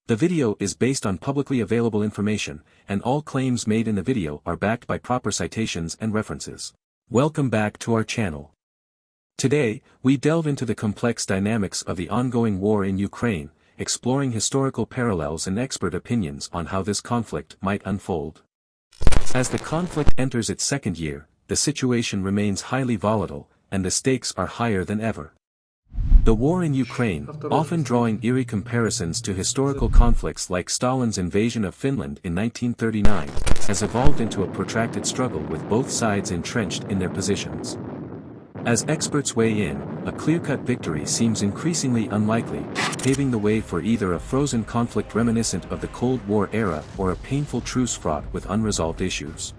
The video is based on publicly available information, and all claims made in the video are backed by proper citations and references. Welcome back to our channel. Today, we delve into the complex dynamics of the ongoing war in Ukraine, exploring historical parallels and expert opinions on how this conflict might unfold. As the conflict enters its second year, the situation remains highly volatile, and the stakes are higher than ever. The war in Ukraine, often drawing eerie comparisons to historical conflicts like Stalin's invasion of Finland in 1939, has evolved into a protracted struggle with both sides entrenched in their positions. As experts weigh in, a clear-cut victory seems increasingly unlikely, paving the way for either a frozen conflict reminiscent of the Cold War era or a painful truce fraught with unresolved issues.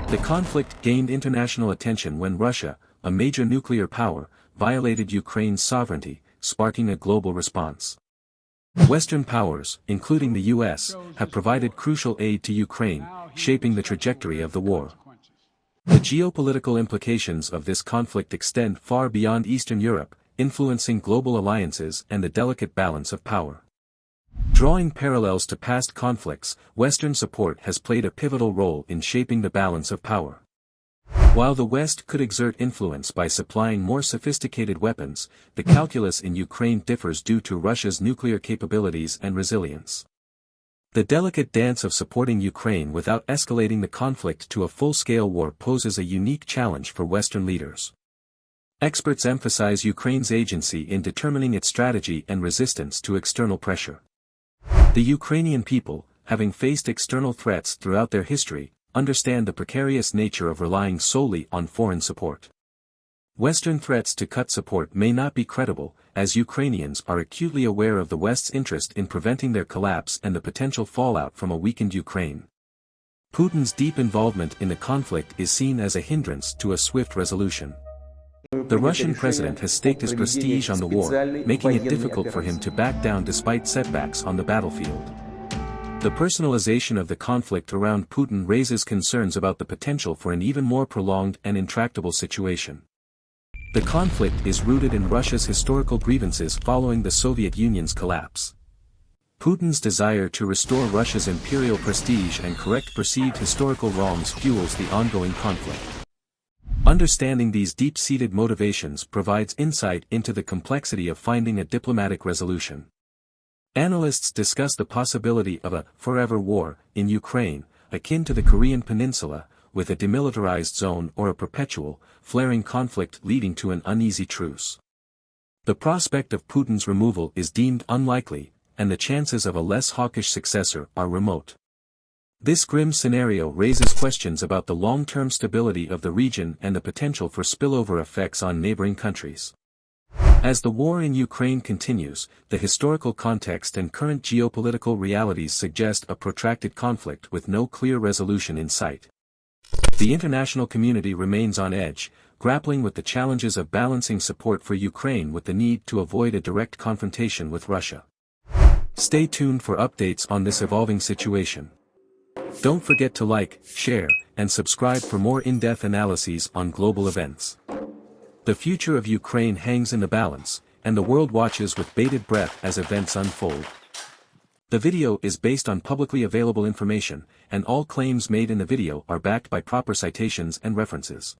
The conflict gained international attention when Russia, a major nuclear power, violated Ukraine's sovereignty, sparking a global response. Western powers, including the US, have provided crucial aid to Ukraine, shaping the trajectory of the war. The geopolitical implications of this conflict extend far beyond Eastern Europe, influencing global alliances and the delicate balance of power. Drawing parallels to past conflicts, Western support has played a pivotal role in shaping the balance of power. While the West could exert influence by supplying more sophisticated weapons, the calculus in Ukraine differs due to Russia's nuclear capabilities and resilience. The delicate dance of supporting Ukraine without escalating the conflict to a full-scale war poses a unique challenge for Western leaders. Experts emphasize Ukraine's agency in determining its strategy and resistance to external pressure. The Ukrainian people, having faced external threats throughout their history, understand the precarious nature of relying solely on foreign support. Western threats to cut support may not be credible, as Ukrainians are acutely aware of the West's interest in preventing their collapse and the potential fallout from a weakened Ukraine. Putin's deep involvement in the conflict is seen as a hindrance to a swift resolution. The Russian president has staked his prestige on the war, making it difficult for him to back down despite setbacks on the battlefield. The personalization of the conflict around Putin raises concerns about the potential for an even more prolonged and intractable situation. The conflict is rooted in Russia's historical grievances following the Soviet Union's collapse. Putin's desire to restore Russia's imperial prestige and correct perceived historical wrongs fuels the ongoing conflict. Understanding these deep-seated motivations provides insight into the complexity of finding a diplomatic resolution. Analysts discuss the possibility of a forever war in Ukraine, akin to the Korean Peninsula, with a demilitarized zone or a perpetual, flaring conflict leading to an uneasy truce. The prospect of Putin's removal is deemed unlikely, and the chances of a less hawkish successor are remote. This grim scenario raises questions about the long-term stability of the region and the potential for spillover effects on neighboring countries. As the war in Ukraine continues, the historical context and current geopolitical realities suggest a protracted conflict with no clear resolution in sight. The international community remains on edge, grappling with the challenges of balancing support for Ukraine with the need to avoid a direct confrontation with Russia. Stay tuned for updates on this evolving situation. Don't forget to like, share, and subscribe for more in-depth analyses on global events. The future of Ukraine hangs in the balance, and the world watches with bated breath as events unfold. The video is based on publicly available information, and all claims made in the video are backed by proper citations and references.